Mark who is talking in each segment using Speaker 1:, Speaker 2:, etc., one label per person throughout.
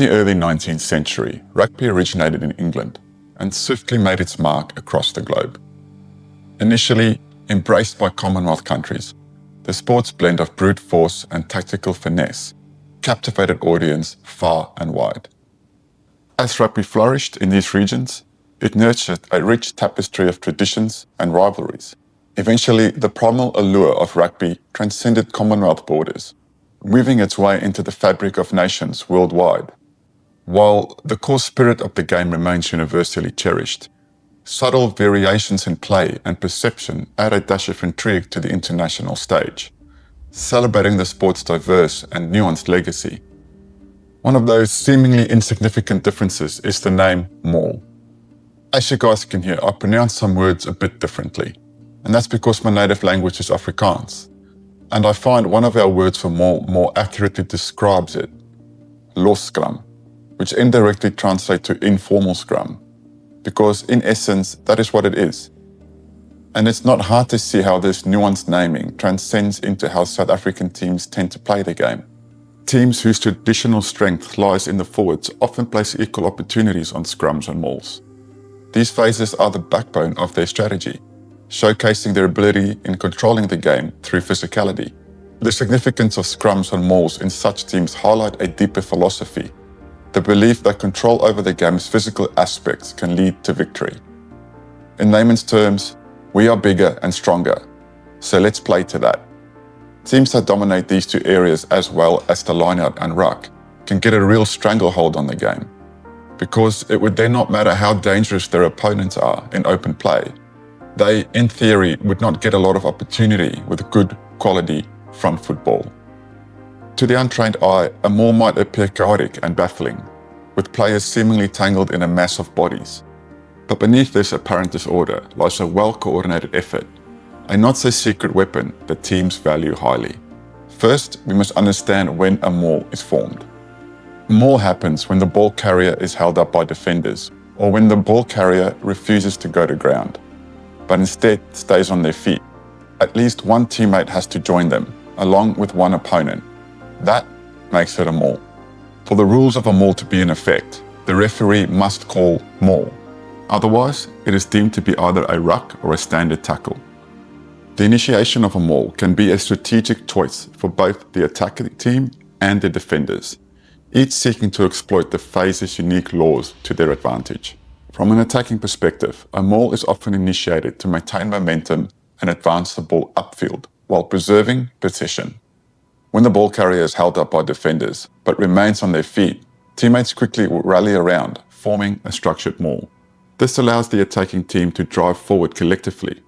Speaker 1: the early 19th century, rugby originated in England and swiftly made its mark across the globe. Initially embraced by Commonwealth countries, the sport's blend of brute force and tactical finesse captivated audience far and wide. As rugby flourished in these regions, it nurtured a rich tapestry of traditions and rivalries. Eventually, the primal allure of rugby transcended Commonwealth borders, weaving its way into the fabric of nations worldwide. While the core spirit of the game remains universally cherished, subtle variations in play and perception add a dash of intrigue to the international stage, celebrating the sport's diverse and nuanced legacy. One of those seemingly insignificant differences is the name Maul. As you guys can hear, I pronounce some words a bit differently, and that's because my native language is Afrikaans, and I find one of our words for Maul more accurately describes it, los scrum, which indirectly translates to informal scrum, because in essence, that is what it is. And it's not hard to see how this nuanced naming transcends into how South African teams tend to play the game. Teams whose traditional strength lies in the forwards often place equal opportunities on scrums and mauls. These phases are the backbone of their strategy, showcasing their ability in controlling the game through physicality. The significance of scrums and mauls in such teams highlight a deeper philosophy, the belief that control over the game's physical aspects can lead to victory. In layman's terms, we are bigger and stronger, so let's play to that. Teams that dominate these two areas as well as the lineout and ruck can get a real stranglehold on the game, because it would then not matter how dangerous their opponents are in open play. They, in theory, would not get a lot of opportunity with good quality front football. To the untrained eye, a maul might appear chaotic and baffling, with players seemingly tangled in a mass of bodies. But beneath this apparent disorder lies a well-coordinated effort, a not-so-secret weapon that teams value highly. First, we must understand when a maul is formed. A maul happens when the ball carrier is held up by defenders, or when the ball carrier refuses to go to ground, but instead stays on their feet. At least one teammate has to join them, along with one opponent. That makes it a maul. For the rules of a maul to be in effect, the referee must call maul. Otherwise, it is deemed to be either a ruck or a standard tackle. The initiation of a maul can be a strategic choice for both the attacking team and the defenders, each seeking to exploit the phase's unique laws to their advantage. From an attacking perspective, a maul is often initiated to maintain momentum and advance the ball upfield while preserving possession. When the ball carrier is held up by defenders but remains on their feet, teammates quickly will rally around, forming a structured maul. This allows the attacking team to drive forward collectively,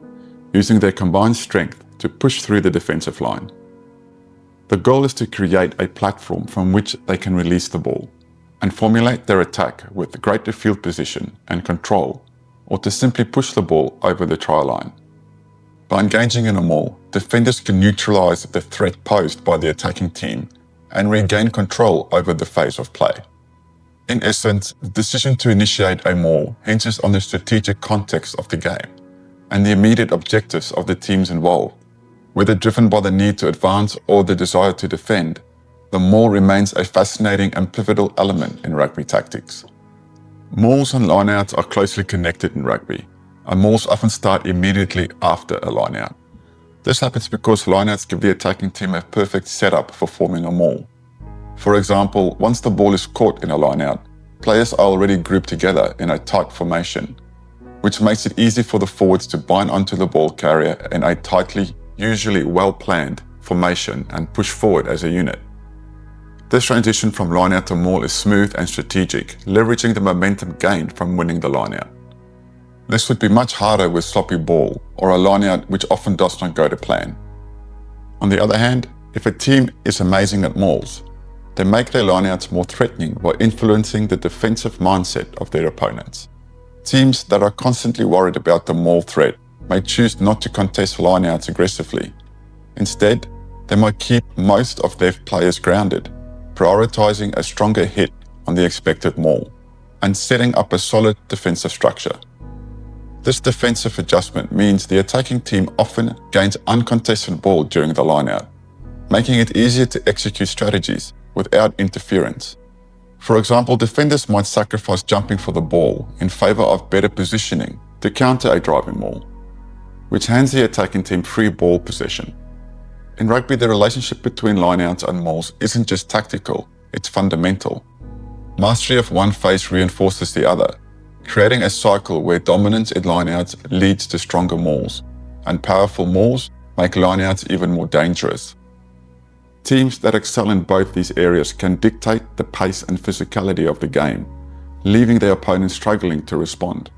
Speaker 1: using their combined strength to push through the defensive line. The goal is to create a platform from which they can release the ball and formulate their attack with greater field position and control, or to simply push the ball over the try line. By engaging in a maul, defenders can neutralize the threat posed by the attacking team and regain control over the phase of play. In essence, the decision to initiate a maul hinges on the strategic context of the game and the immediate objectives of the teams involved. Whether driven by the need to advance or the desire to defend, the maul remains a fascinating and pivotal element in rugby tactics. Mauls and lineouts are closely connected in rugby, and mauls often start immediately after a lineout. This happens because lineouts give the attacking team a perfect setup for forming a maul. For example, once the ball is caught in a lineout, players are already grouped together in a tight formation, which makes it easy for the forwards to bind onto the ball carrier in a tightly, usually well-planned formation and push forward as a unit. This transition from lineout to maul is smooth and strategic, leveraging the momentum gained from winning the lineout. This would be much harder with sloppy ball or a lineout which often does not go to plan. On the other hand, if a team is amazing at mauls, they make their lineouts more threatening by influencing the defensive mindset of their opponents. Teams that are constantly worried about the maul threat may choose not to contest lineouts aggressively. Instead, they might keep most of their players grounded, prioritizing a stronger hit on the expected maul, and setting up a solid defensive structure. This defensive adjustment means the attacking team often gains uncontested ball during the lineout, making it easier to execute strategies without interference. For example, defenders might sacrifice jumping for the ball in favour of better positioning to counter a driving maul, which hands the attacking team free ball possession. In rugby, the relationship between lineouts and mauls isn't just tactical, it's fundamental. Mastery of one phase reinforces the other, creating a cycle where dominance in lineouts leads to stronger mauls, and powerful mauls make lineouts even more dangerous. Teams that excel in both these areas can dictate the pace and physicality of the game, leaving their opponents struggling to respond.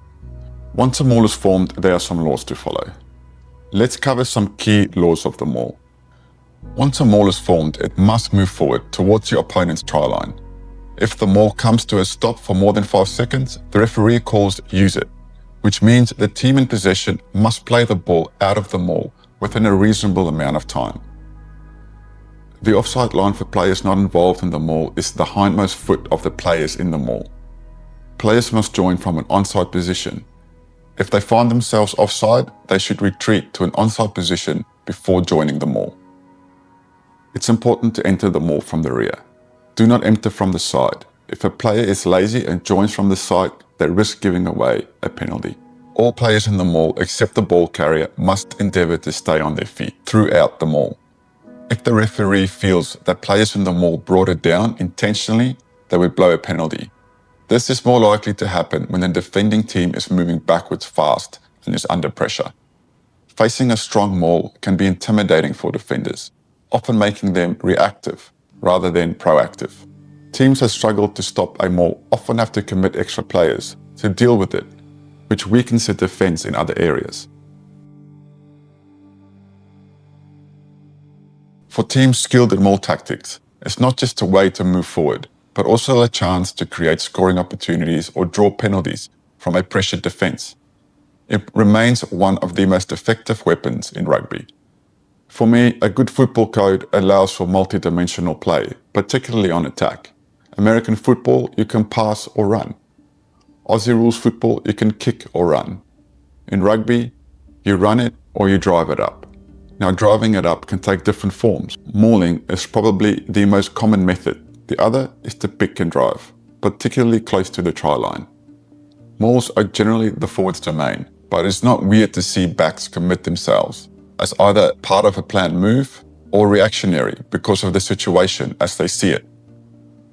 Speaker 1: Once a maul is formed, there are some laws to follow. Let's cover some key laws of the maul. Once a maul is formed, it must move forward towards your opponent's try line. If the maul comes to a stop for more than 5 seconds, the referee calls use it, which means the team in possession must play the ball out of the maul within a reasonable amount of time. The offside line for players not involved in the maul is the hindmost foot of the players in the maul. Players must join from an onside position. If they find themselves offside, they should retreat to an onside position before joining the maul. It's important to enter the maul from the rear. Do not enter from the side. If a player is lazy and joins from the side, they risk giving away a penalty. All players in the maul except the ball carrier must endeavour to stay on their feet throughout the maul. If the referee feels that players in the maul brought it down intentionally, they would blow a penalty. This is more likely to happen when the defending team is moving backwards fast and is under pressure. Facing a strong maul can be intimidating for defenders, often making them reactive rather than proactive. Teams that struggle to stop a maul often have to commit extra players to deal with it, which weakens the defence in other areas. For teams skilled in maul tactics, it's not just a way to move forward, but also a chance to create scoring opportunities or draw penalties from a pressured defence. It remains one of the most effective weapons in rugby. For me, a good football code allows for multi-dimensional play, particularly on attack. American football, you can pass or run. Aussie rules football, you can kick or run. In rugby, you run it or you drive it up. Now, driving it up can take different forms. Mauling is probably the most common method. The other is to pick and drive, particularly close to the try line. Mauls are generally the forward's domain, but it's not weird to see backs commit themselves as either part of a planned move or reactionary because of the situation as they see it.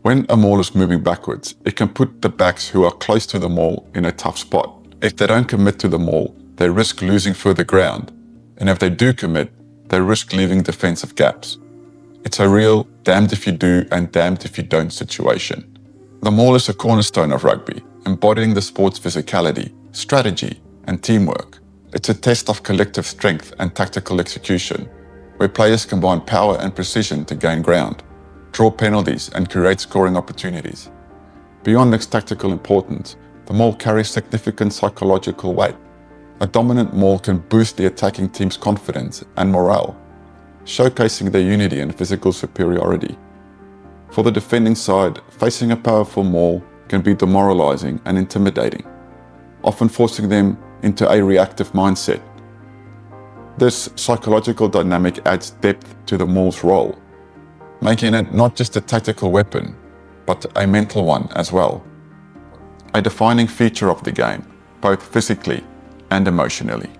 Speaker 1: When a maul is moving backwards, it can put the backs who are close to the maul in a tough spot. If they don't commit to the maul, they risk losing further ground. And if they do commit, they risk leaving defensive gaps. It's a real damned if you do and damned if you don't situation. The maul is a cornerstone of rugby, embodying the sport's physicality, strategy, and teamwork. It's a test of collective strength and tactical execution, where players combine power and precision to gain ground, draw penalties, and create scoring opportunities. Beyond its tactical importance, the maul carries significant psychological weight. A dominant maul can boost the attacking team's confidence and morale, showcasing their unity and physical superiority. For the defending side, facing a powerful maul can be demoralizing and intimidating, often forcing them into a reactive mindset. This psychological dynamic adds depth to the maul's role, making it not just a tactical weapon, but a mental one as well. A defining feature of the game, both physically and emotionally.